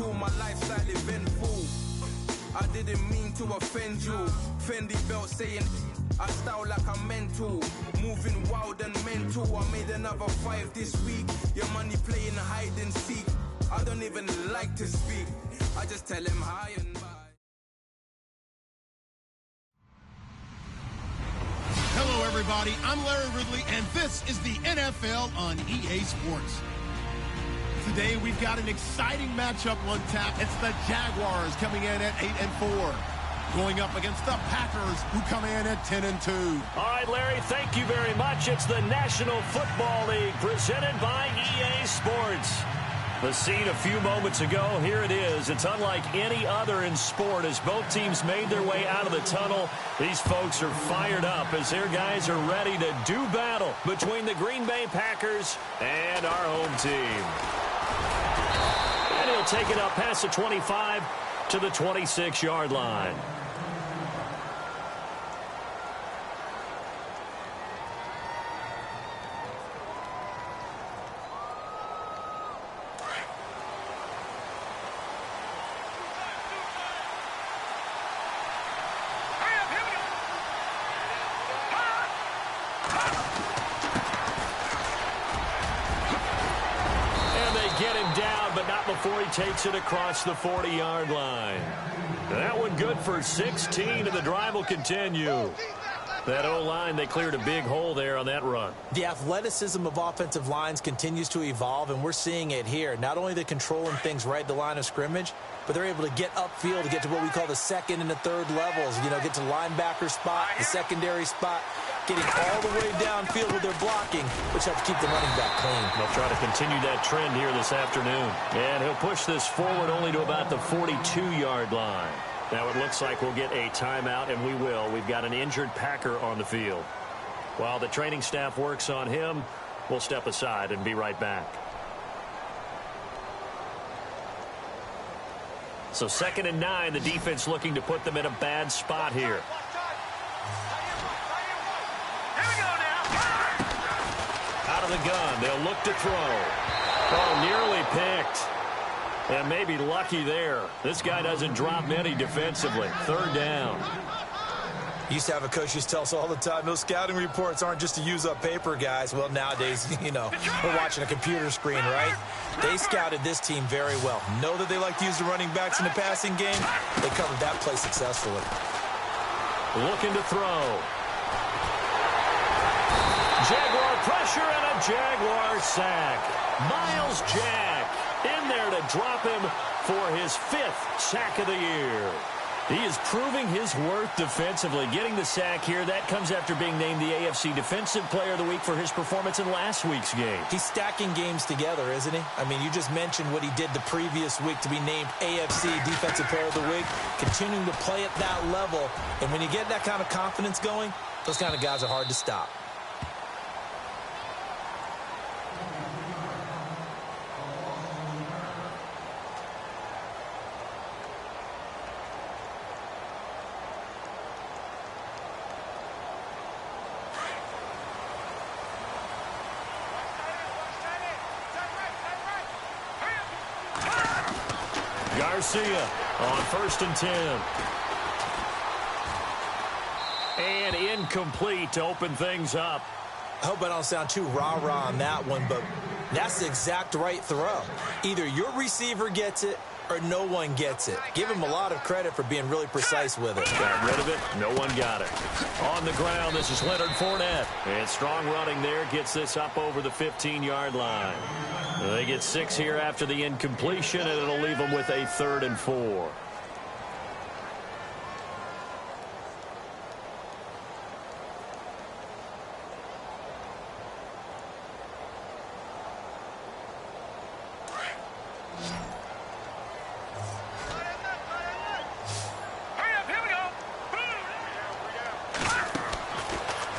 mental, my lifestyle eventful. I didn't mean to offend you. Fendi belt saying I style like I'm mental. Moving wild and mental. I made another 5 this week. Your money playing hide and seek. I don't even like to speak. I just tell him hi and bye. Hello, everybody. I'm Larry Ridley, and this is the NFL on EA Sports. Today, we've got an exciting matchup on tap. It's the Jaguars coming in at 8-4, going up against the Packers, who come in at 10-2. All right, Larry, thank you very much. It's the National Football League presented by EA Sports. The scene a few moments ago, here it is. It's unlike any other in sport as both teams made their way out of the tunnel. These folks are fired up as their guys are ready to do battle between the Green Bay Packers and our home team. And he'll take it up past the 25 to the 26-yard line. Before he takes it across the 40-yard line. That one good for 16, and the drive will continue. That O-line, they cleared a big hole there on that run. The athleticism of offensive lines continues to evolve, and we're seeing it here. Not only are they controlling things right at the line of scrimmage, but they're able to get upfield to get to what we call the second and the third levels. You know, get to linebacker spot, the secondary spot, getting all the way downfield with their blocking, which helps keep the running back clean. They'll try to continue that trend here this afternoon. And he'll push this forward only to about the 42-yard line. Now it looks like we'll get a timeout, and we will. We've got an injured Packer on the field. While the training staff works on him, we'll step aside and be right back. So 2nd and 9, the defense looking to put them in a bad spot here. Out of the gun, they'll look to throw. Oh, nearly picked. And maybe lucky there. This guy doesn't drop many defensively. 3rd down. Used to have a coach used to tell us all the time, those scouting reports aren't just to use up paper, guys. Well, nowadays, you know, we're watching a computer screen, right? They scouted this team very well. Know that they like to use the running backs in the passing game. They covered that play successfully. Looking to throw. Jaguar pressure and a Jaguar sack. Miles Jack in there to drop him for his 5th sack of the year. He is proving his worth defensively. Getting the sack here, that comes after being named the AFC Defensive Player of the Week for his performance in last week's game. He's stacking games together, isn't he? I mean, you just mentioned what he did the previous week to be named AFC Defensive Player of the Week, continuing to play at that level. And when you get that kind of confidence going, those kind of guys are hard to stop. Garcia on 1st and 10. And incomplete to open things up. I hope I don't sound too rah-rah on that one, but that's the exact right throw. Either your receiver gets it or no one gets it. Give him a lot of credit for being really precise with it. Got rid of it. No one got it. On the ground, this is Leonard Fournette. And strong running there gets this up over the 15-yard line. They get 6 here after the incompletion, and it'll leave them with a 3rd and 4.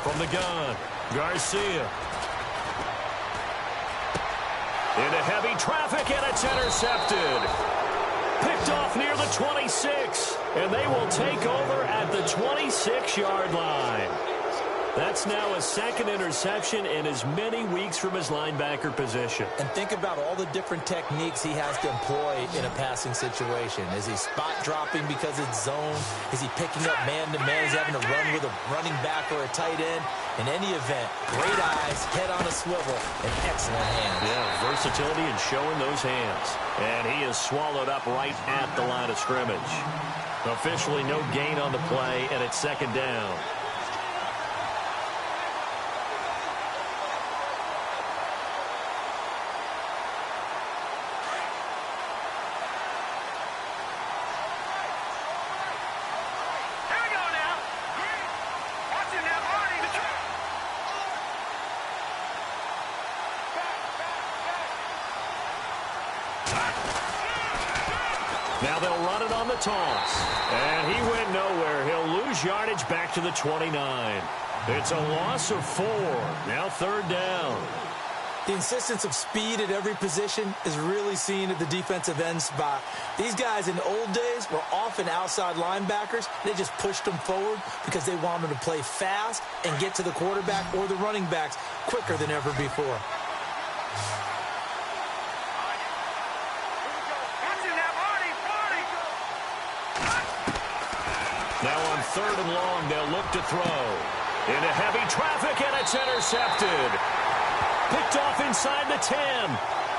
From the gun, Garcia. Into heavy traffic, and it's intercepted. Picked off near the 26, and they will take over at the 26-yard line. That's now a second interception in as many weeks from his linebacker position. And think about all the different techniques he has to employ in a passing situation. Is he spot dropping because it's zone? Is he picking up man-to-man? Is he having to run with a running back or a tight end? In any event, great eyes, head on a swivel, and excellent hands. Yeah, versatility and showing those hands. And he is swallowed up right at the line of scrimmage. Officially no gain on the play, and it's second down. Now they'll run it on the toss. And he went nowhere. He'll lose yardage back to the 29. It's a loss of 4. Now third down. The insistence of speed at every position is really seen at the defensive end spot. These guys in the old days were often outside linebackers. They just pushed them forward because they wanted to play fast and get to the quarterback or the running backs quicker than ever before. Now on third and long, they'll look to throw. Into heavy traffic, and it's intercepted. Picked off inside the 10.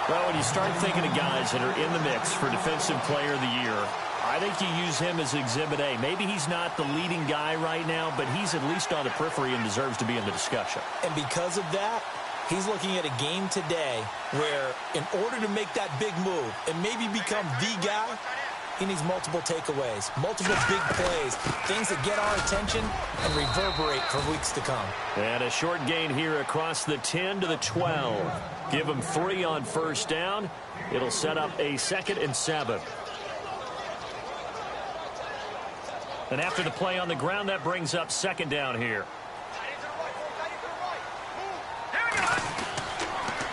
Well, when you start thinking of guys that are in the mix for Defensive Player of the Year, I think you use him as Exhibit A. Maybe he's not the leading guy right now, but he's at least on the periphery and deserves to be in the discussion. And because of that, he's looking at a game today where in order to make that big move and maybe become the guy, he needs multiple takeaways, multiple big plays, things that get our attention and reverberate for weeks to come. And a short gain here across the 10 to the 12. Give him 3 on first down. It'll set up a 2nd and 7. And after the play on the ground, that brings up 2nd down here.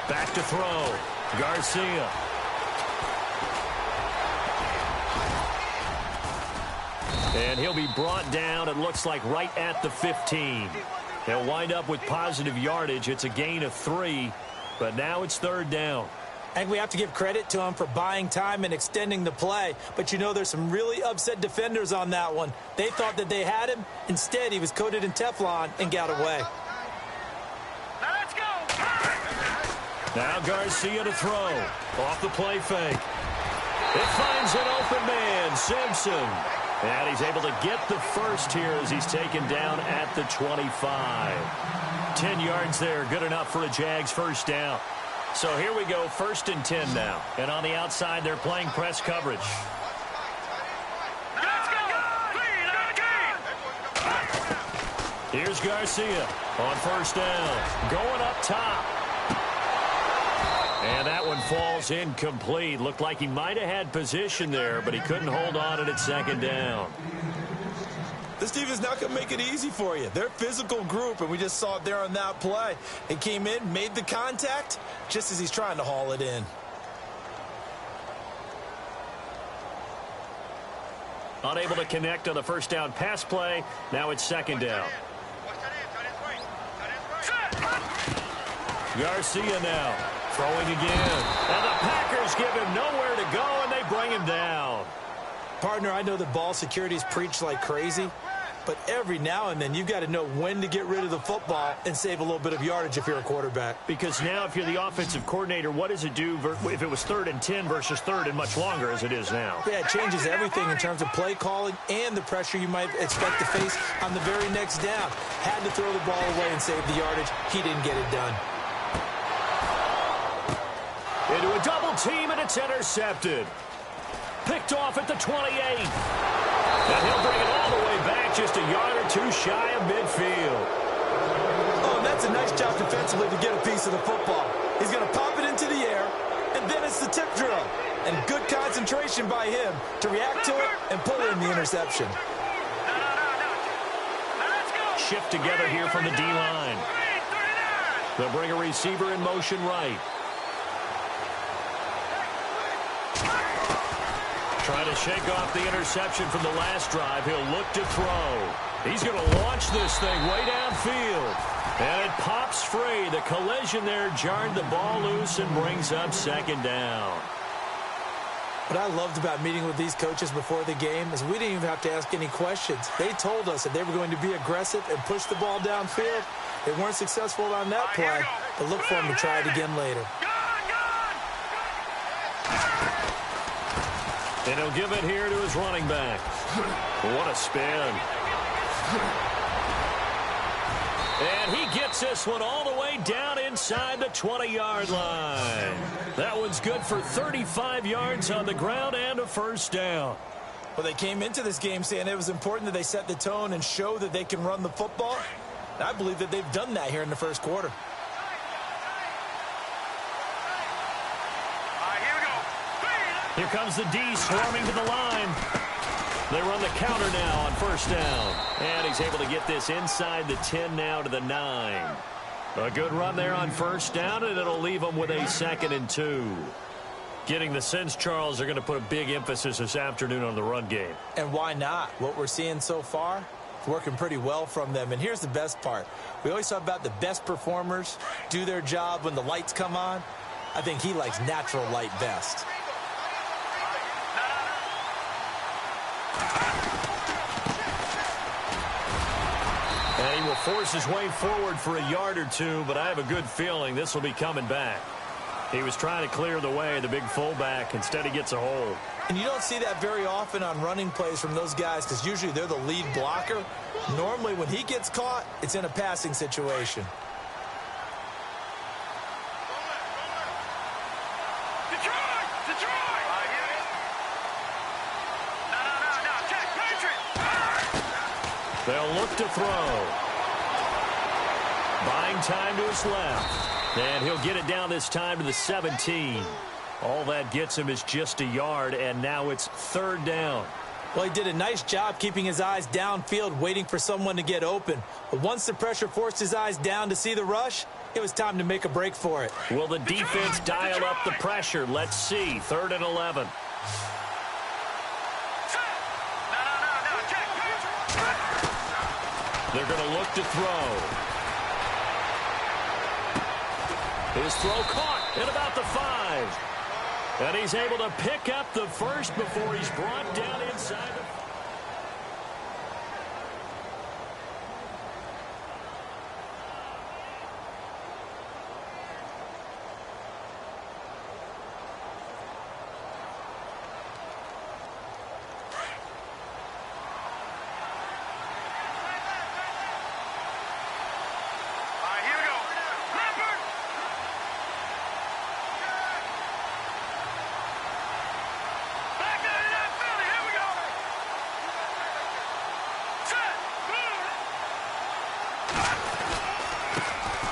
Back to throw. Garcia. And he'll be brought down, it looks like, right at the 15. They'll wind up with positive yardage. It's a gain of 3, but now it's third down. I think we have to give credit to him for buying time and extending the play. But, you know, there's some really upset defenders on that one. They thought that they had him. Instead, he was coated in Teflon and got away. Now let's go. Now Garcia to throw. Off the play fake. It finds an open man, Simpson. And he's able to get the first here as he's taken down at the 25. 10 yards there, good enough for a Jags first down. So here we go, 1st and 10 now. And on the outside, they're playing press coverage. Let's go. Here's Garcia on first down. Going up top. And that one falls incomplete. Looked like he might have had position there, but he couldn't hold on it at 2nd down. This team is not going to make it easy for you. They're a physical group, and we just saw it there on that play. He came in, made the contact, just as he's trying to haul it in. Unable to connect on the first down pass play. Now it's 2nd down. Garcia now. Throwing again. And the Packers give him nowhere to go, and they bring him down. Partner, I know the ball security's preached like crazy, but every now and then you've got to know when to get rid of the football and save a little bit of yardage if you're a quarterback. Because now if you're the offensive coordinator, what does it do if it was 3rd and 10 versus 3rd and much longer as it is now? Yeah, it changes everything in terms of play calling and the pressure you might expect to face on the very next down. Had to throw the ball away and save the yardage. He didn't get it done. Into a double team, and it's intercepted. Picked off at the 28. And he'll bring it all the way back just a yard or 2 shy of midfield. Oh, and that's a nice job defensively to get a piece of the football. He's going to pop it into the air, and then it's the tip drill. And good concentration by him to react to it and pull in the interception. Shift together here from the D-line. They'll bring a receiver in motion right. Trying to shake off the interception from the last drive. He'll look to throw. He's going to launch this thing way downfield. And it pops free. The collision there jarred the ball loose and brings up second down. What I loved about meeting with these coaches before the game is we didn't even have to ask any questions. They told us that they were going to be aggressive and push the ball downfield. They weren't successful on that play, but look for them to try it again later. And he'll give it here to his running back. What a spin. And he gets this one all the way down inside the 20-yard line. That one's good for 35 yards on the ground and a first down. Well, they came into this game saying it was important that they set the tone and show that they can run the football. And I believe that they've done that here in the first quarter. Here comes the D swarming to the line. They run the counter now on first down. And he's able to get this inside the 10 now to the 9. A good run there on first down, and it'll leave them with a 2nd and 2. Getting the sense, Charles, they're going to put a big emphasis this afternoon on the run game. And why not? What we're seeing so far is working pretty well from them. And here's the best part. We always talk about the best performers do their job when the lights come on. I think he likes natural light best. And he will force his way forward for a yard or two, but I have a good feeling this will be coming back. He was trying to clear the way, the big fullback. Instead, he gets a hold. And you don't see that very often on running plays from those guys because usually they're the lead blocker. Normally, when he gets caught, it's in a passing situation. They'll look to throw. Buying time to his left. And he'll get it down this time to the 17. All that gets him is just a yard, and now it's 3rd down. Well, he did a nice job keeping his eyes downfield, waiting for someone to get open. But once the pressure forced his eyes down to see the rush, it was time to make a break for it. Will the defense dial up the pressure? Let's see. 3rd and 11. They're going to look to throw. His throw caught at about the 5. And he's able to pick up the first before he's brought down inside the...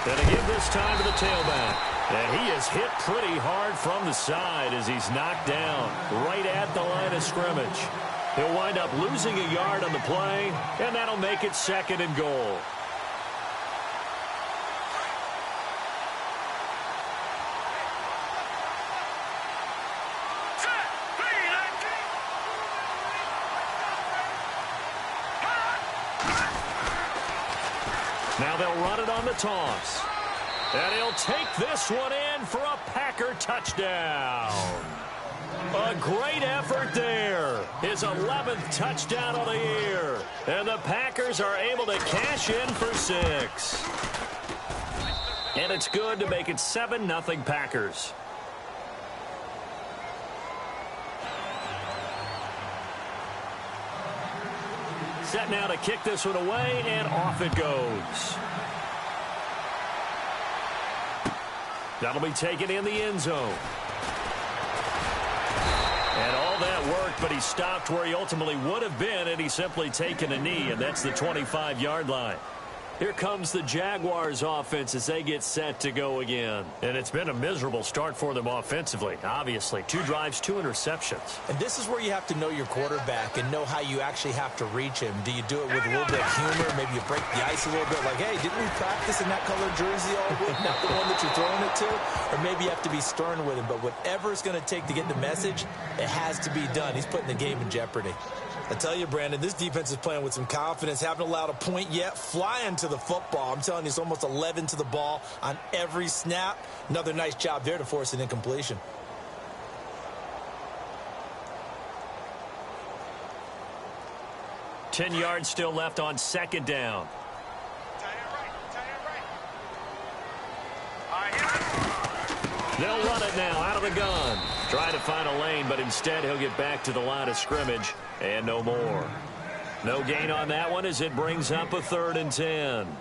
And to give this time to the tailback. And he is hit pretty hard from the side as he's knocked down right at the line of scrimmage. He'll wind up losing a yard on the play, and that'll make it 2nd and goal. Now they'll run it on the toss. And he'll take this one in for a Packer touchdown. A great effort there. His 11th touchdown of the year. And the Packers are able to cash in for 6. And it's good to make it 7-0 Packers. Set now to kick this one away, and off it goes. That'll be taken in the end zone. And all that worked, but he stopped where he ultimately would have been, and he's simply taken a knee, and that's the 25-yard line. Here comes the Jaguars offense as they get set to go again. And it's been a miserable start for them offensively, obviously. 2 drives, 2 interceptions. And this is where you have to know your quarterback and know how you actually have to reach him. Do you do it with a little bit of humor? Maybe you break the ice a little bit like, hey, didn't we practice in that colored jersey all week? Not the one that you're throwing it to? Or maybe you have to be stern with him. But whatever it's going to take to get the message, it has to be done. He's putting the game in jeopardy. I tell you, Brandon, this defense is playing with some confidence. Haven't allowed a point yet. Flying to the football. I'm telling you, it's almost 11 to the ball on every snap. Another nice job there to force an incompletion. Ten yards still left on second down. They'll run it now out of the gun. Try to find a lane, but instead he'll get back to the line of scrimmage and no more. No gain on that one as it brings up a 3rd and 10.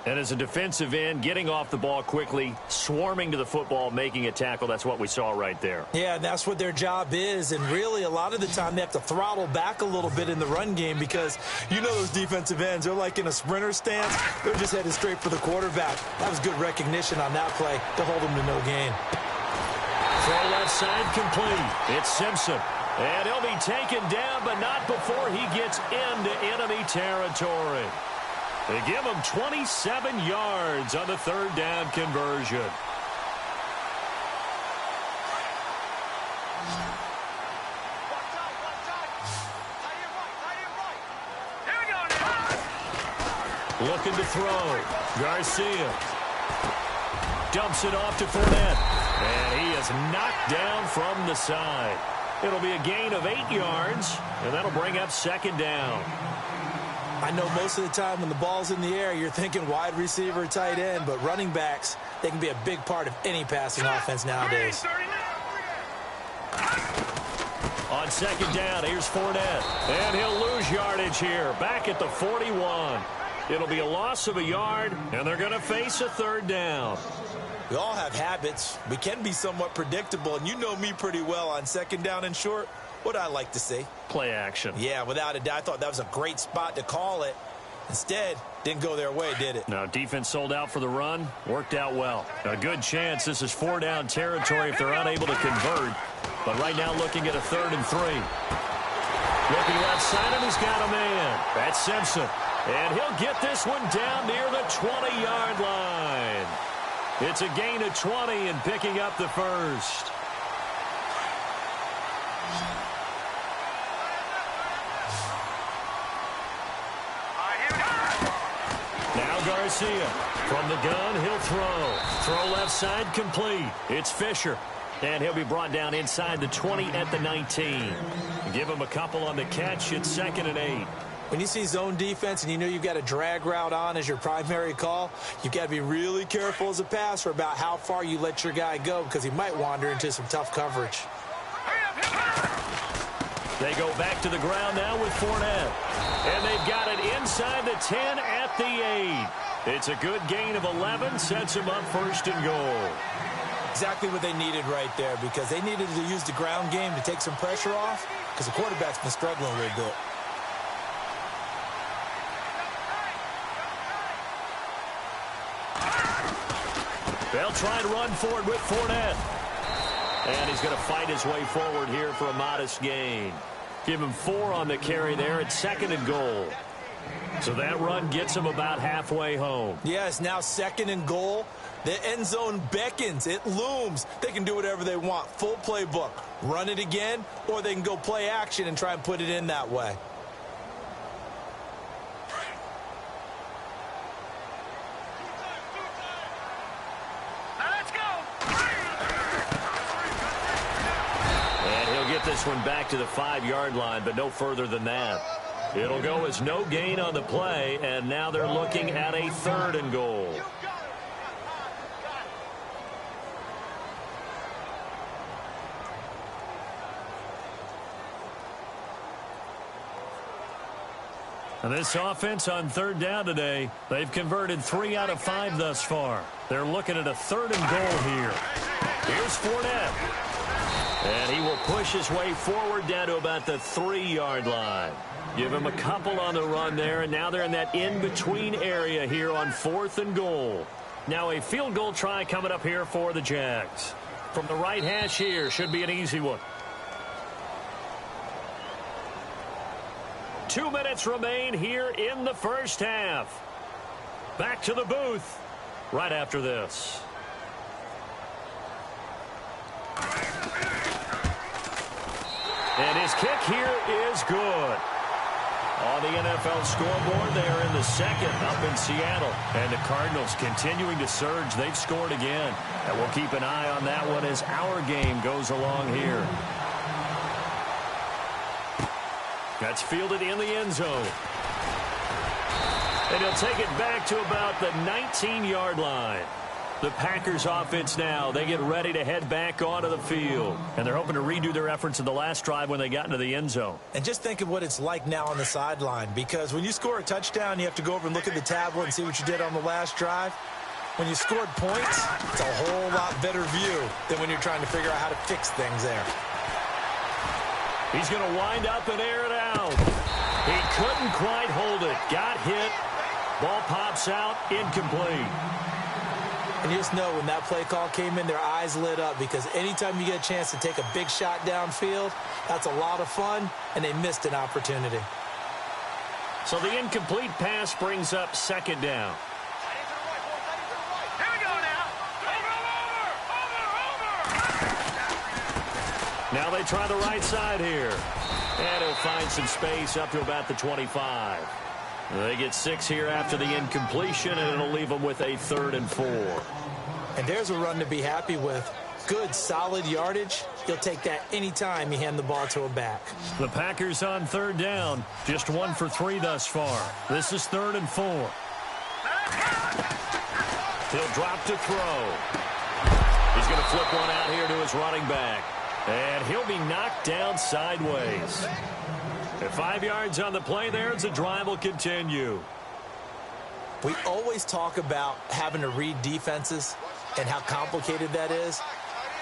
And as a defensive end, getting off the ball quickly, swarming to the football, making a tackle, that's what we saw right there. Yeah, that's what their job is. And really, a lot of the time, they have to throttle back a little bit in the run game because you know those defensive ends, they're like in a sprinter stance. They're just headed straight for the quarterback. That was good recognition on that play to hold them to no gain. Throw left side complete. It's Simpson. And he'll be taken down, but not before he gets into enemy territory. They give him 27 yards on the 3rd down conversion. Looking to throw. Garcia dumps it off to Fournette. And he is knocked down from the side. It'll be a gain of 8 yards, and that'll bring up 2nd down. I know most of the time when the ball's in the air, you're thinking wide receiver, tight end, but running backs, they can be a big part of any passing offense nowadays. On 2nd down, here's Fournette. And he'll lose yardage here, back at the 41. It'll be a loss of a yard, and they're going to face a 3rd down. We all have habits. We can be somewhat predictable, and you know me pretty well on 2nd down and short. What I like to see. Play action. Yeah, without a doubt. I thought that was a great spot to call it. Instead, didn't go their way, did it? Now, defense sold out for the run. Worked out well. A good chance this is 4 down territory if they're unable to convert. But right now looking at a 3rd and 3. Looking left side, and he's got a man. That's Simpson. And he'll get this one down near the 20-yard line. It's a gain of 20 and picking up the 1st. Garcia from the gun, he'll throw left side complete. It's Fisher, and he'll be brought down inside the 20 at the 19. Give him a couple on the catch. It's 2nd and 8. When you see zone defense and you know you've got a drag route on as your primary call, you've got to be really careful as a passer about how far you let your guy go because he might wander into some tough coverage. They go back to the ground now with Fournette. And they've got it inside the 10 at the 8. It's a good gain of 11, sets them up 1st and goal. Exactly what they needed right there because they needed to use the ground game to take some pressure off because the quarterback's been struggling a little bit. They'll try to run forward with Fournette. And he's going to fight his way forward here for a modest gain. Give him 4 on the carry there at 2nd and goal. So that run gets him about halfway home. Yeah, it's now 2nd and goal. The end zone beckons. It looms. They can do whatever they want. Full playbook. Run it again, or they can go play action and try and put it in that way. This one back to the 5-yard line, but no further than that. It'll go as no gain on the play, and now they're looking at a 3rd and goal. And this offense on 3rd down today, they've converted 3 out of 5 thus far. They're looking at a 3rd and goal here. Here's Fournette. And he will push his way forward down to about the 3-yard line. Give him a couple on the run there, and now they're in that in-between area here on 4th and goal. Now a field goal try coming up here for the Jags. From the right hash here, should be an easy one. 2 minutes remain here in the first half. Back to the booth right after this. And his kick here is good. On the NFL scoreboard, they are in the second up in Seattle. And the Cardinals continuing to surge. They've scored again. And we'll keep an eye on that one as our game goes along here. That's fielded in the end zone. And he'll take it back to about the 19-yard line. The Packers offense now, they get ready to head back onto the field. And they're hoping to redo their efforts in the last drive when they got into the end zone. And just think of what it's like now on the sideline, because when you score a touchdown, you have to go over and look at the tablet and see what you did on the last drive. When you scored points, it's a whole lot better view than when you're trying to figure out how to fix things there. He's going to wind up and air it out. He couldn't quite hold it. Got hit. Ball pops out. Incomplete. And you just know when that play call came in, their eyes lit up, because anytime you get a chance to take a big shot downfield, that's a lot of fun, and they missed an opportunity. So the incomplete pass brings up second down. Here we go now. Over. Now they try the right side here. And he'll find some space up to about the 25. They get 6 here after the incompletion, and it'll leave them with a 3rd and 4. And there's a run to be happy with. Good, solid yardage. He'll take that anytime you hand the ball to a back. The Packers on 3rd down. Just 1 for 3 thus far. This is 3rd and 4. He'll drop to throw. He's going to flip one out here to his running back. And he'll be knocked down sideways. At 5 yards on the play there, the drive will continue. We always talk about having to read defenses and how complicated that is.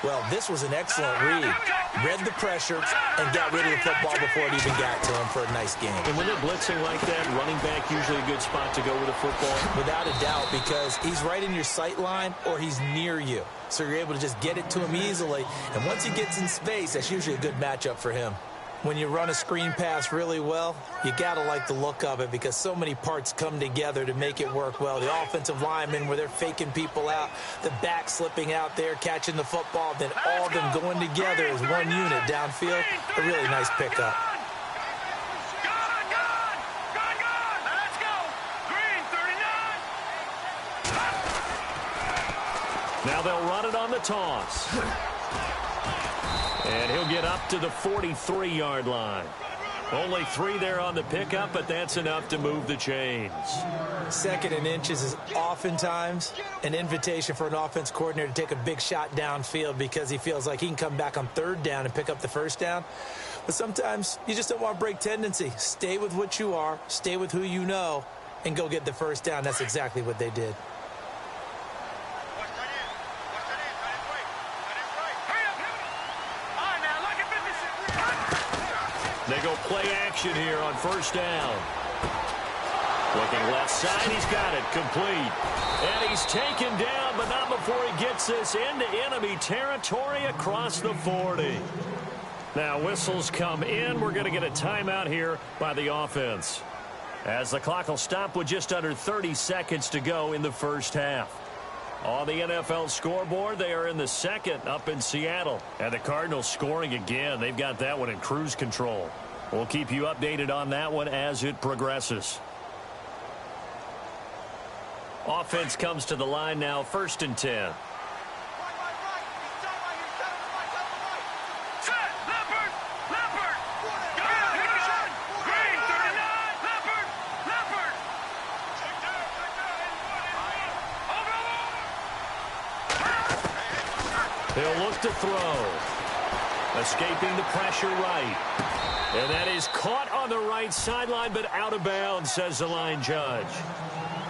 Well, this was an excellent read. Read the pressure and got rid of the football before it even got to him for a nice game. And when they're blitzing like that, running back usually a good spot to go with a football? Without a doubt, because he's right in your sight line or he's near you. So you're able to just get it to him easily. And once he gets in space, that's usually a good matchup for him. When you run a screen pass really well, you got to like the look of it, because so many parts come together to make it work well. The offensive linemen, where they're faking people out, the back slipping out there, catching the football, then all of them going together as one unit downfield. A really nice pickup. Let's go. Green, 39. Now they'll run it on the toss. And he'll get up to the 43-yard line. Only 3 there on the pickup, but that's enough to move the chains. 2nd and inches is oftentimes an invitation for an offense coordinator to take a big shot downfield, because he feels like he can come back on 3rd down and pick up the 1st down. But sometimes you just don't want to break tendency. Stay with what you are, stay with who you know, and go get the 1st down. That's exactly what they did. They go play action here on 1st down. Looking left side, he's got it complete. And he's taken down, but not before he gets this into enemy territory across the 40. Now whistles come in. We're going to get a timeout here by the offense, as the clock will stop with just under 30 seconds to go in the first half. On the NFL scoreboard, they are in the second up in Seattle. And the Cardinals scoring again. They've got that one in cruise control. We'll keep you updated on that one as it progresses. Offense comes to the line now, 1st and 10. He'll look to throw. Escaping the pressure right. And that is caught on the right sideline, but out of bounds, says the line judge.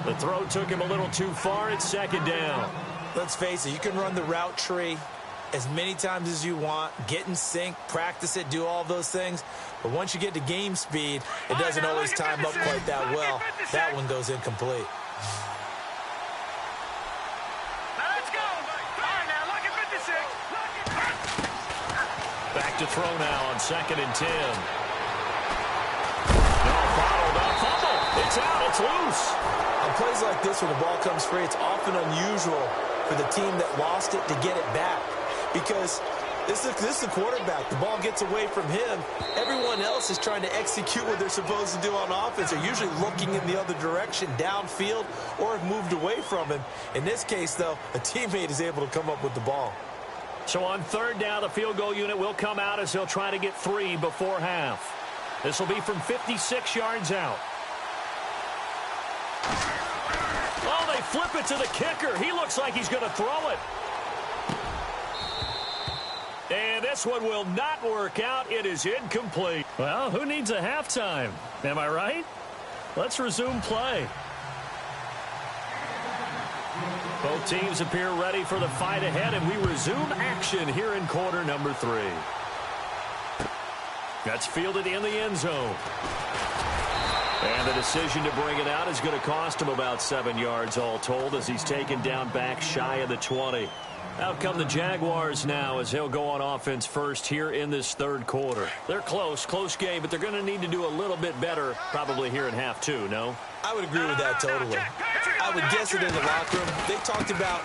The throw took him a little too far. It's 2nd down. Let's face it, you can run the route tree as many times as you want, get in sync, practice it, do all those things. But once you get to game speed, it doesn't always time up quite that well. That one goes incomplete. Let's go. All right, now, look at 56. Back to throw now on 2nd and 10. No, followed up, fumble. It's out, it's loose. On plays like this, when the ball comes free, it's often unusual for the team that lost it to get it back. Because this is the quarterback. The ball gets away from him. Everyone else is trying to execute what they're supposed to do on offense. They're usually looking in the other direction, downfield, or have moved away from him. In this case, though, a teammate is able to come up with the ball. So on 3rd down, the field goal unit will come out as they'll try to get 3 before half. This will be from 56 yards out. Oh, they flip it to the kicker. He looks like he's going to throw it. And this one will not work out. It is incomplete. Well, who needs a halftime? Am I right? Let's resume play. Both teams appear ready for the fight ahead, and we resume action here in quarter number 3. That's fielded in the end zone. And the decision to bring it out is going to cost him about 7 yards all told as he's taken down back shy of the 20. Out come the Jaguars now as he'll go on offense first here in this 3rd quarter. They're close game, but they're going to need to do a little bit better probably here in half 2, no? I would agree with that totally. I would guess it in the locker room. They talked about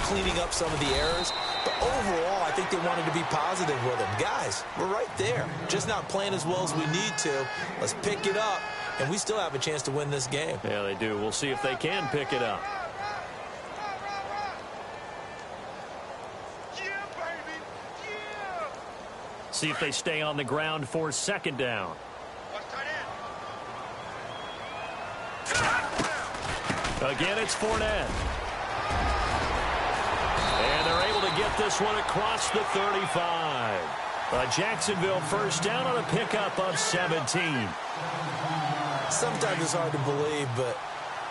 cleaning up some of the errors, but overall, I think they wanted to be positive with them. Guys, we're right there. Just not playing as well as we need to. Let's pick it up, and we still have a chance to win this game. Yeah, they do. We'll see if they can pick it up. See if they stay on the ground for 2nd down. Again, it's Fournette. And they're able to get this one across the 35. A Jacksonville 1st down on a pickup of 17. Sometimes it's hard to believe, but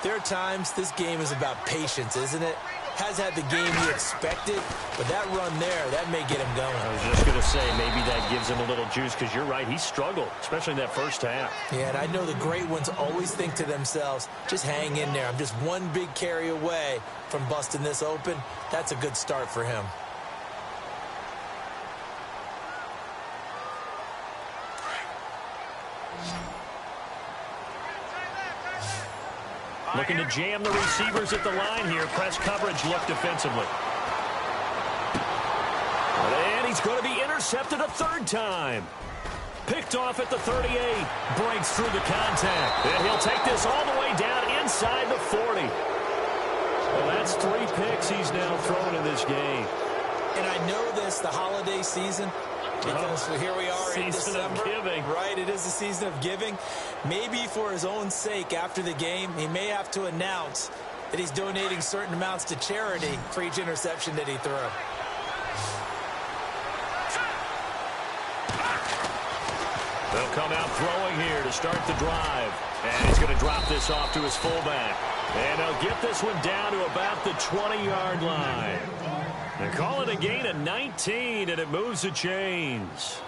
there are times this game is about patience, isn't it? Has had the game he expected, but that run there, that may get him going. I was just going to say, maybe that gives him a little juice, because you're right, he struggled, especially in that 1st half. Yeah, and I know the great ones always think to themselves, just hang in there. I'm just one big carry away from busting this open. That's a good start for him. Looking to jam the receivers at the line here. Press coverage look defensively. And he's going to be intercepted a 3rd time. Picked off at the 38. Breaks through the contact. And he'll take this all the way down inside the 40. Well, that's 3 picks he's now thrown in this game. And I know this, the holiday season, because here we are in December. Season of giving. Right, it is the season of giving. Maybe for his own sake after the game, he may have to announce that he's donating certain amounts to charity for each interception that he threw. They'll come out throwing here to start the drive. And he's going to drop this off to his fullback. And they'll get this one down to about the 20-yard line. They call it a gain of 19, and it moves the chains.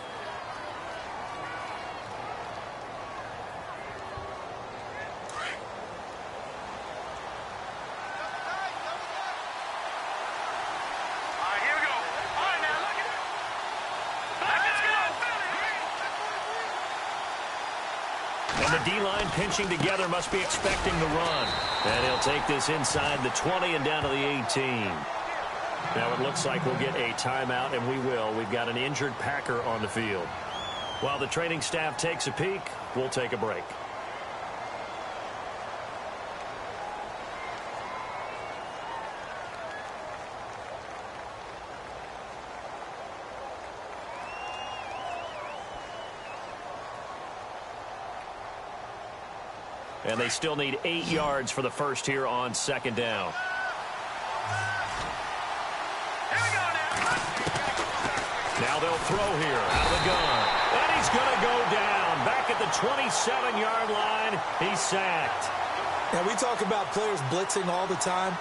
And the D-line pinching together must be expecting the run. And he'll take this inside the 20 and down to the 18. Now it looks like we'll get a timeout, and we will. We've got an injured Packer on the field. While the training staff takes a peek, we'll take a break. And they still need 8 yards for the first here on 2nd down. Now they'll throw here out of the gun. And he's going to go down. Back at the 27-yard line. He's sacked. Now, we talk about players blitzing all the time.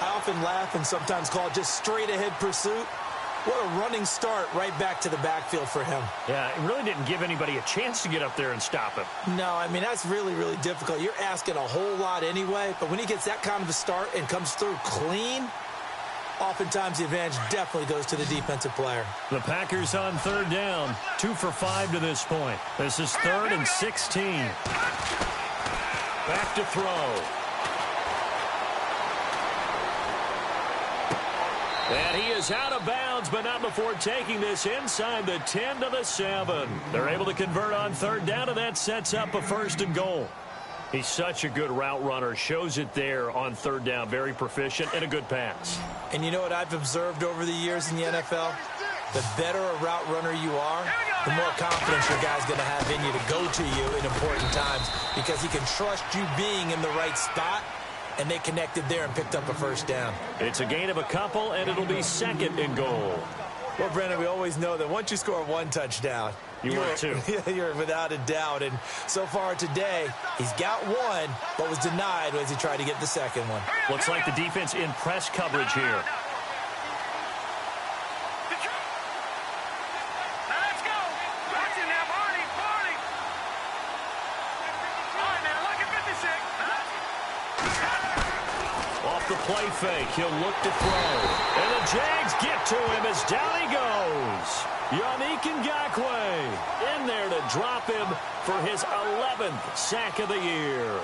I often laugh and sometimes call it just straight-ahead pursuit. What a running start right back to the backfield for him. Yeah, it really didn't give anybody a chance to get up there and stop him. No, I mean, that's really, really difficult. You're asking a whole lot anyway, but when he gets that kind of a start and comes through clean, oftentimes the advantage definitely goes to the defensive player. The Packers on third down, 2 for 5 to this point. This is 3rd and 16. Back to throw. And he is out of bounds, but not before taking this inside the 10 to the 7. They're able to convert on third down, and that sets up a 1st and goal. He's such a good route runner. Shows it there on third down. Very proficient and a good pass. And you know what I've observed over the years in the NFL? The better a route runner you are, the more confidence your guy's going to have in you to go to you in important times because he can trust you being in the right spot. And they connected there and picked up a 1st down. It's a gain of a couple, and it'll be 2nd and goal. Well, Brendan, we always know that once you score 1 touchdown, you're 2. You're without a doubt. And so far today, he's got 1, but was denied as he tried to get the 2nd one. Looks like the defense in press coverage here. Play fake. He'll look to throw. And the Jags get to him as down he goes. Yannick Ngakoue in there to drop him for his 11th sack of the year.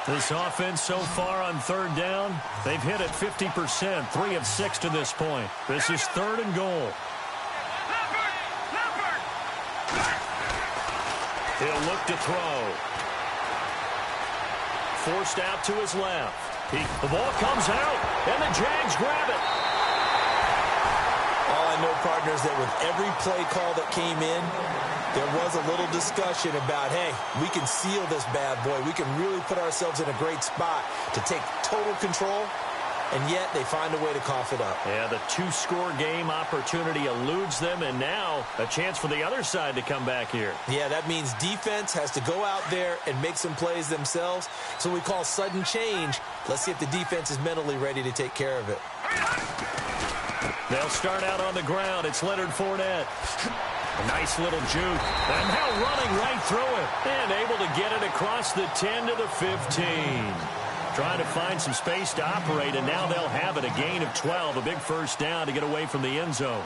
This offense so far on third down, they've hit it 50%, 3 of 6 to this point. This is 3rd and goal. He'll look to throw. Forced out to his left. The ball comes out, and the Jags grab it. All I know, partners, that with every play call that came in, there was a little discussion about, hey, we can seal this bad boy. We can really put ourselves in a great spot to take total control, and yet they find a way to cough it up. Yeah, the 2-score game opportunity eludes them, and now a chance for the other side to come back here. Yeah, that means defense has to go out there and make some plays themselves. So we call sudden change. Let's see if the defense is mentally ready to take care of it. They'll start out on the ground. It's Leonard Fournette. A nice little juke. And now running right through it. And able to get it across the 10 to the 15. Trying to find some space to operate, and now they'll have it. A gain of 12, a big 1st down to get away from the end zone.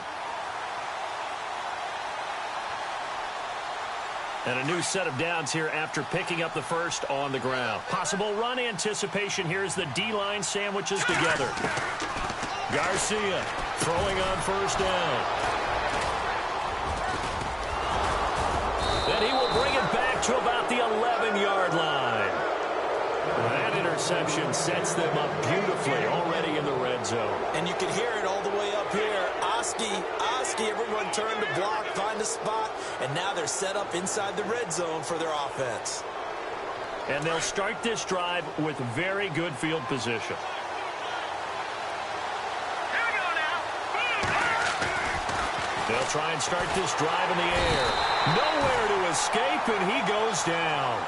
And a new set of downs here after picking up the 1st on the ground. Possible run anticipation here as the D-line sandwiches together. Garcia throwing on 1st down. Then he will bring it back to about the 11-yard line. That interception sets them up beautifully already in the red zone. And you can hear it all the way up here. Oski, everyone turned to block, find a spot, and now they're set up inside the red zone for their offense. And they'll start this drive with very good field position. They'll try and start this drive in the air. Nowhere to escape, and he goes down.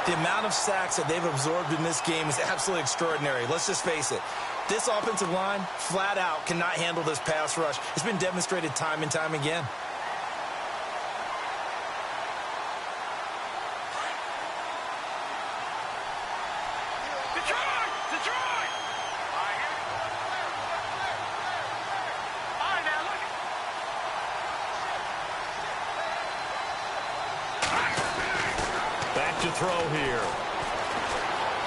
The amount of sacks that they've absorbed in this game is absolutely extraordinary. Let's just face it. This offensive line, flat out, cannot handle this pass rush. It's been demonstrated time and time again. Throw here.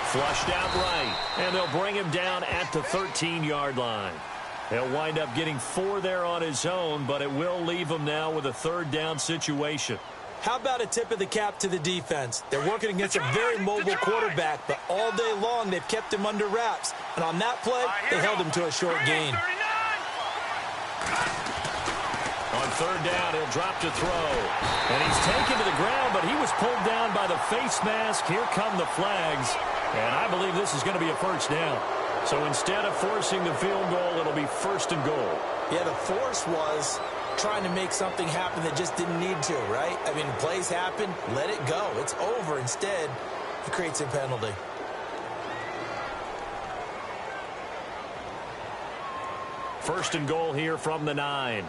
Flushed out right, and they'll bring him down at the 13-yard line. He'll wind up getting 4 there on his own, but it will leave him now with a 3rd down situation. How about a tip of the cap to the defense? They're working against a very mobile quarterback, but all day long they've kept him under wraps. And on that play, they held him to a short gain. On 3rd down, he'll drop to throw. And he's taken to the ground, but he was pulled down by the face mask. Here come the flags. And I believe this is going to be a 1st down. So instead of forcing the field goal, it'll be 1st and goal. Yeah, the force was trying to make something happen that just didn't need to, right? I mean, plays happen, let it go. It's over. Instead, he creates a penalty. First and goal here from the 9.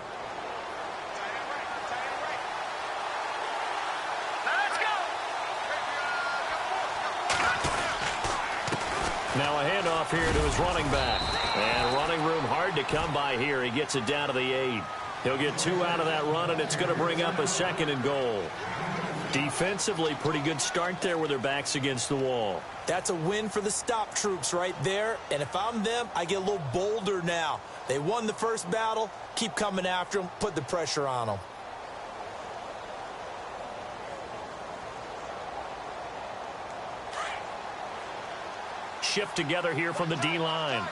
Now a handoff here to his running back. And running room hard to come by here. He gets it down to the 8. He'll get 2 out of that run, and it's going to bring up a second and goal. Defensively, pretty good start there with their backs against the wall. That's a win for the stop troops right there. And if I'm them, I get a little bolder now. They won the first battle. Keep coming after them. Put the pressure on them. Shift together here from the D-line.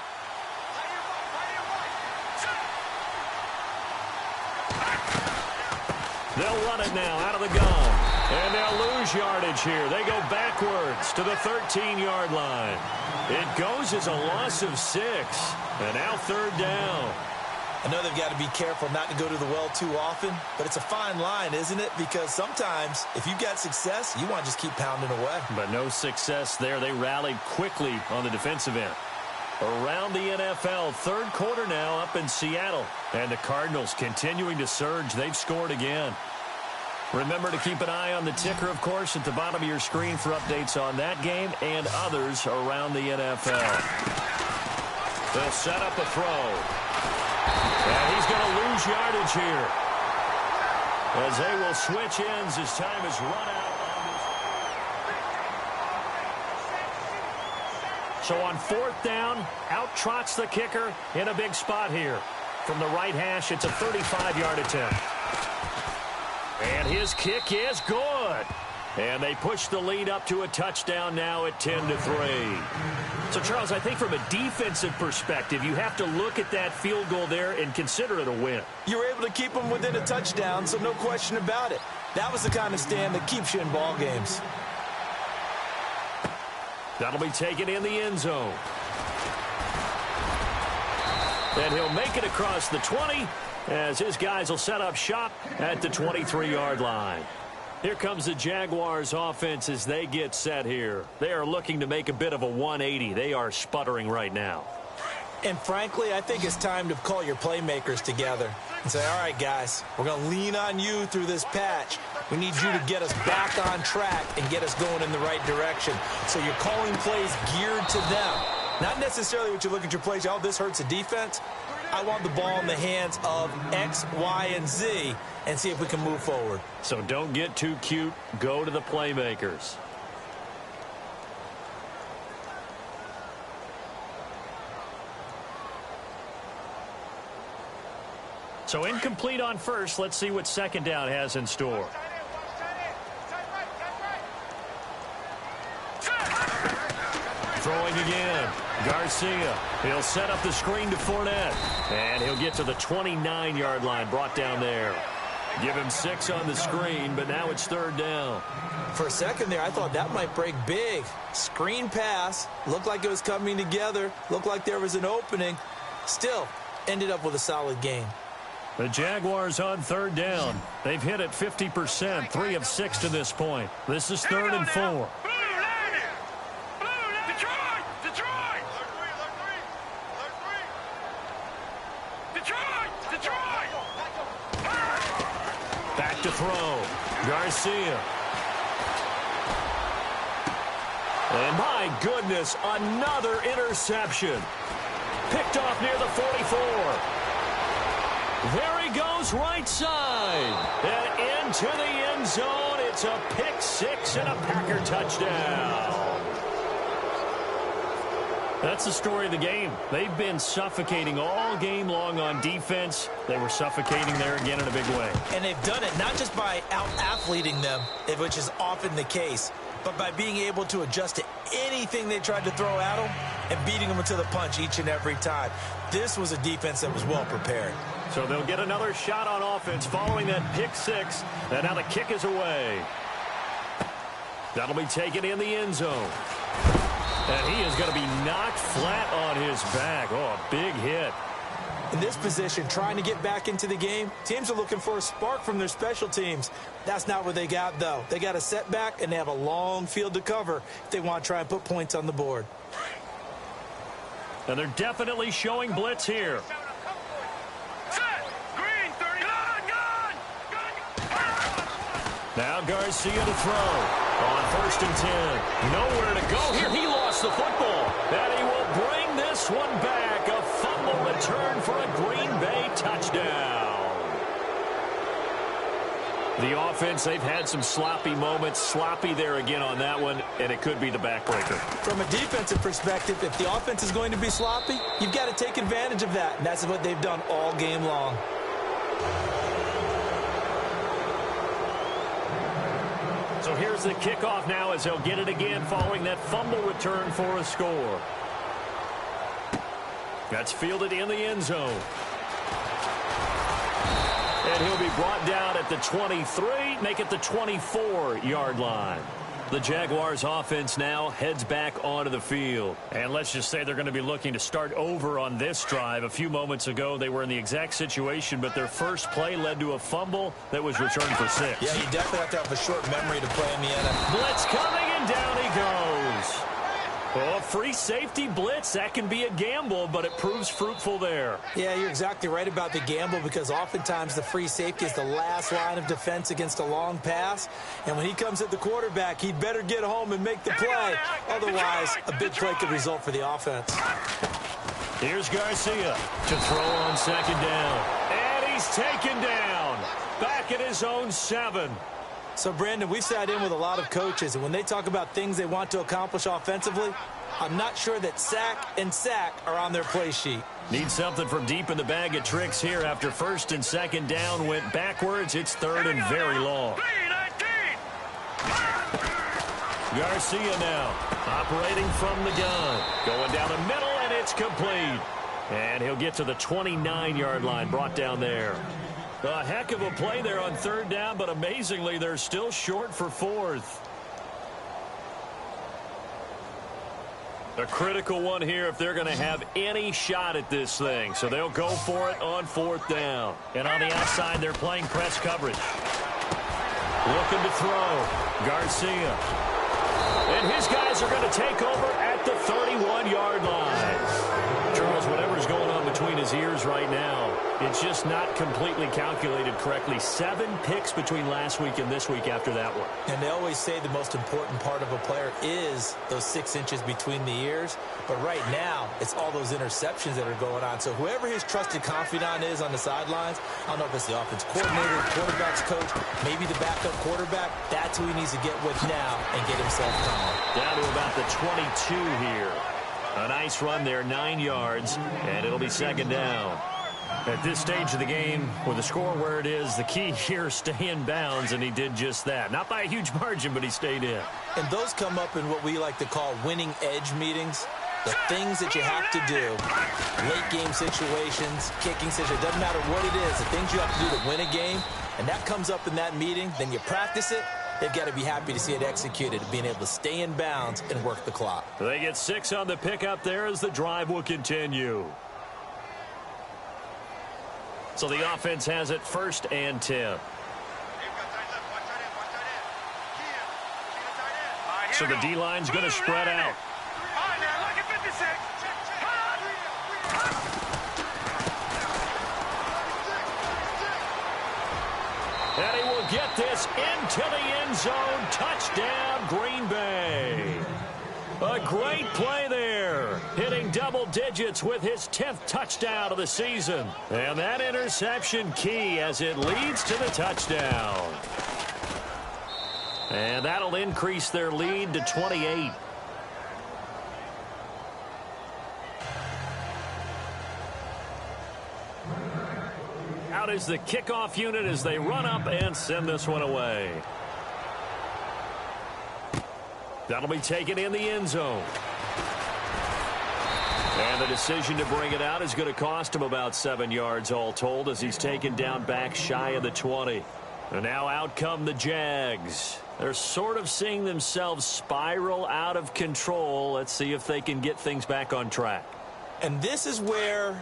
They'll run it now out of the gun. And they'll lose yardage here. They go backwards to the 13-yard line. It goes as a loss of 6. And now 3rd down. I know they've got to be careful not to go to the well too often, but it's a fine line, isn't it? Because sometimes, if you've got success, you want to just keep pounding away. But no success there. They rallied quickly on the defensive end. Around the NFL, 3rd quarter now up in Seattle. And the Cardinals continuing to surge. They've scored again. Remember to keep an eye on the ticker, of course, at the bottom of your screen for updates on that game and others around the NFL. They'll set up a throw. And he's going to lose yardage here, as they will switch ends as time is run out. So on 4th down, out trots the kicker in a big spot here. From the right hash, it's a 35-yard attempt. And his kick is good. And they push the lead up to a touchdown now at 10-3. So, Charles, I think from a defensive perspective, you have to look at that field goal there and consider it a win. You were able to keep them within a touchdown, so no question about it. That was the kind of stand that keeps you in ball games. That'll be taken in the end zone. And he'll make it across the 20 as his guys will set up shop at the 23-yard line. Here comes the Jaguars offense as they get set here. They are looking to make a bit of a 180. They are sputtering right now. And frankly, I think it's time to call your playmakers together and say, all right, guys, we're going to lean on you through this patch. We need you to get us back on track and get us going in the right direction. So you're calling plays geared to them. Not necessarily what you look at your plays, oh, this hurts the defense. I want the ball in the hands of X, Y, and Z and see if we can move forward. So don't get too cute. Go to the playmakers. So incomplete on first. Let's see what 2nd down has in store. Throwing again. Garcia. He'll set up the screen to Fournette. And he'll get to the 29-yard line, brought down there. Give him 6 on the screen, but now it's 3rd down. For a second there, I thought that might break big. Screen pass. Looked like it was coming together. Looked like there was an opening. Still, ended up with a solid gain. The Jaguars on 3rd down. They've hit it 50%, 3 of 6 to this point. This is 3rd and 4. Back to throw. Garcia. And my goodness, another interception. Picked off near the 44. There he goes, right side. And into the end zone. It's a pick 6 and a Packer touchdown. That's the story of the game. They've been suffocating all game long on defense. They were suffocating there again in a big way. And they've done it not just by out-athleting them, which is often the case, but by being able to adjust to anything they tried to throw at them and beating them to the punch each and every time. This was a defense that was well prepared. So they'll get another shot on offense following that pick 6. And now the kick is away. That'll be taken in the end zone. And he is going to be knocked flat on his back. Oh, a big hit. In this position, trying to get back into the game, teams are looking for a spark from their special teams. That's not what they got, though. They got a setback, and they have a long field to cover if they want to try and put points on the board. And they're definitely showing blitz here. Now Garcia to throw on 1st and 10. Nowhere to go here. He lost the football. And he will bring this one back. A fumble return for a Green Bay touchdown. The offense, they've had some sloppy moments. Sloppy there again on that one, and it could be the backbreaker. From a defensive perspective, if the offense is going to be sloppy, you've got to take advantage of that, and that's what they've done all game long. So here's the kickoff now as they'll get it again following that fumble return for a score. That's fielded in the end zone. And he'll be brought down at the 23, make it the 24-yard line. The Jaguars offense now heads back onto the field. And let's just say they're going to be looking to start over on this drive. A few moments ago, they were in the exact situation, but their first play led to a fumble that was returned for 6. Yeah, you definitely have to have a short memory to play in the NFL. Blitz coming, and down he goes. Oh, free safety blitz, that can be a gamble, but it proves fruitful there. Yeah, you're exactly right about the gamble because oftentimes the free safety is the last line of defense against a long pass. And when he comes at the quarterback, he'd better get home and make the play. Otherwise, a big play could result for the offense. Here's Garcia to throw on 2nd down. And he's taken down. Back at his own 7. So, Brandon, we've sat in with a lot of coaches, and when they talk about things they want to accomplish offensively, I'm not sure that sack and sack are on their play sheet. Need something from deep in the bag of tricks here after 1st and 2nd down went backwards. It's 3rd and very long. Garcia now operating from the gun. Going down the middle, and it's complete. And he'll get to the 29-yard line, brought down there. A heck of a play there on 3rd down, but amazingly, they're still short for 4th. A critical one here if they're going to have any shot at this thing. So they'll go for it on 4th down. And on the outside, they're playing press coverage. Looking to throw. Garcia. And his guys are going to take over at the 31-yard line. Charles, whatever's going on between his ears right now, it's just not completely calculated correctly. 7 picks between last week and this week after that one. And they always say the most important part of a player is those 6 inches between the ears. But right now, it's all those interceptions that are going on. So whoever his trusted confidant is on the sidelines, I don't know if it's the offense coordinator, quarterback's coach, maybe the backup quarterback, that's who he needs to get with now and get himself calm. Down to about the 22 here. A nice run there, 9 yards, and it'll be 2nd down. At this stage of the game, with the score where it is, the key here is stay in bounds, and he did just that. Not by a huge margin, but he stayed in. And those come up in what we like to call winning edge meetings. The things that you have to do, late game situations, kicking situations, doesn't matter what it is, the things you have to do to win a game, and that comes up in that meeting, then you practice it. They've got to be happy to see it executed, being able to stay in bounds and work the clock. They get 6 on the pickup there as the drive will continue. So the offense has it 1st and 10. So the D-line's going to spread out. And he will get this into the end zone. Touchdown, Green Bay. A great play there. Hitting double digits with his 10th touchdown of the season. And that interception key as it leads to the touchdown. And that'll increase their lead to 28. Out is the kickoff unit as they run up and send this one away. That'll be taken in the end zone. And the decision to bring it out is going to cost him about 7 yards all told as he's taken down back shy of the 20. And now out come the Jags. They're sort of seeing themselves spiral out of control. Let's see if they can get things back on track. And this is where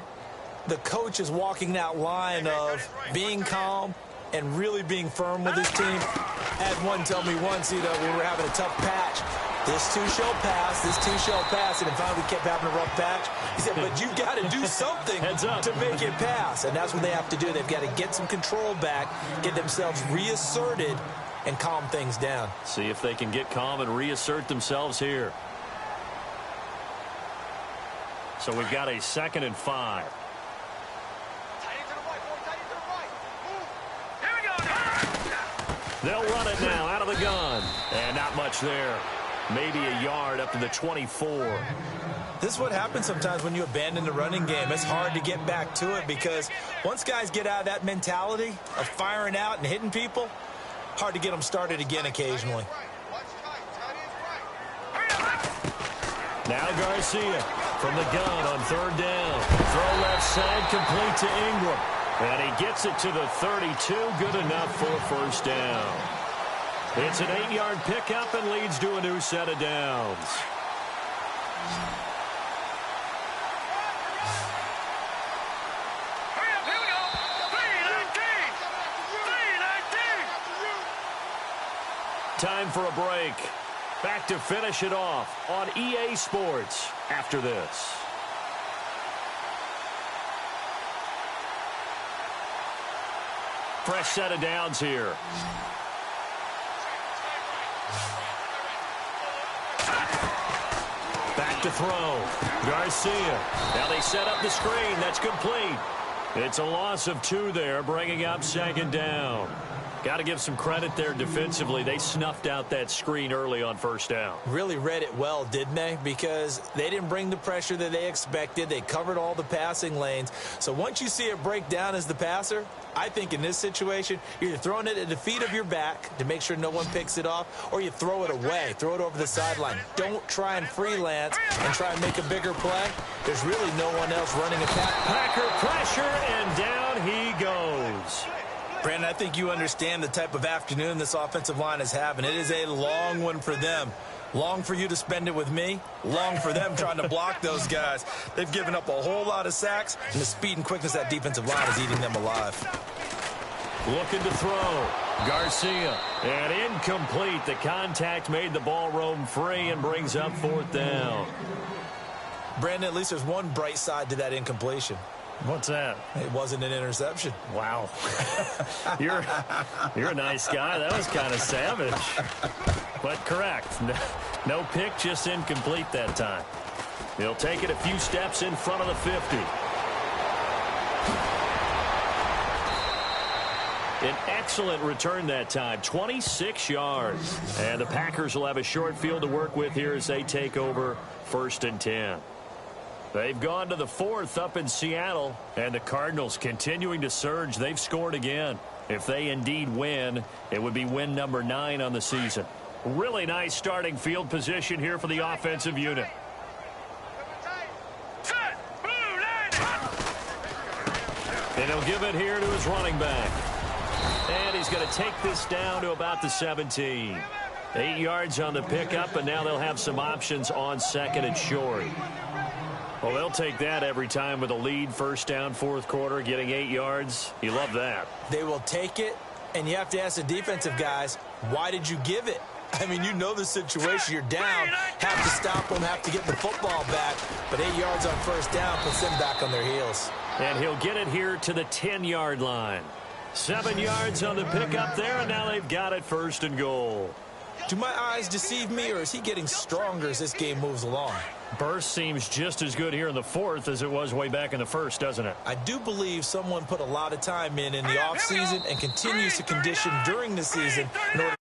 the coach is walking that line of being calm and really being firm with his team. I had one tell me once, we were having a tough patch. This too shall pass, this too shall pass. And finally we kept having a rough patch. He said, but you've got to do something to make it pass. And that's what they have to do. They've got to get some control back, get themselves reasserted, and calm things down. See if they can get calm and reassert themselves here. So we've got a 2nd and 5. They'll run it now out of the gun. And not much there. Maybe a yard up to the 24. This is what happens sometimes when you abandon the running game. It's hard to get back to it because once guys get out of that mentality of firing out and hitting people, hard to get them started again occasionally. Now Garcia from the gun on 3rd down. Throw left side, complete to Ingram. And he gets it to the 32. Good enough for a 1st down. It's an 8-yard pickup and leads to a new set of downs. Time for a break. Back to finish it off on EA Sports after this. Fresh set of downs here. Back to throw. Garcia. Now they set up the screen. That's complete. It's a loss of 2 there, bringing up 2nd down. Got to give some credit there defensively. They snuffed out that screen early on 1st down. Really read it well, didn't they? Because they didn't bring the pressure that they expected. They covered all the passing lanes. So once you see it break down as the passer, I think in this situation, you're either throwing it at the feet of your back to make sure no one picks it off, or you throw it away, throw it over the sideline. Don't try and freelance and try and make a bigger play. There's really no one else running a pass. Packer pressure, and down he goes. Brandon, I think you understand the type of afternoon this offensive line is having. It is a long one for them. Long for you to spend it with me. Long for them trying to block those guys. They've given up a whole lot of sacks, and the speed and quickness of that defensive line is eating them alive. Looking to throw. Garcia. And incomplete. The contact made the ball roam free and brings up 4th down. Brandon, at least there's one bright side to that incompletion. What's that? It wasn't an interception. Wow. You're a nice guy. That was kind of savage. But correct. No pick, just incomplete that time. He'll take it a few steps in front of the 50. An excellent return that time, 26 yards. And the Packers will have a short field to work with here as they take over 1st and 10. They've gone to the 4th up in Seattle, and the Cardinals continuing to surge. They've scored again. If they indeed win, it would be win number 9 on the season. Really nice starting field position here for the offensive unit. And he'll give it here to his running back. And he's going to take this down to about the 17. 8 yards on the pickup, and now they'll have some options on 2nd and short. Well, they'll take that every time with a lead. 1st down, 4th quarter, getting 8 yards. You love that. They will take it, and you have to ask the defensive guys, why did you give it? I mean, you know the situation. You're down, have to stop them, have to get the football back. But 8 yards on 1st down puts them back on their heels. And he'll get it here to the 10-yard line. 7 yards on the pickup there, and now they've got it 1st and goal. Do my eyes deceive me, or is he getting stronger as this game moves along? Burst seems just as good here in the 4th as it was way back in the 1st, doesn't it? I do believe someone put a lot of time in the offseason and continues to condition during the season in order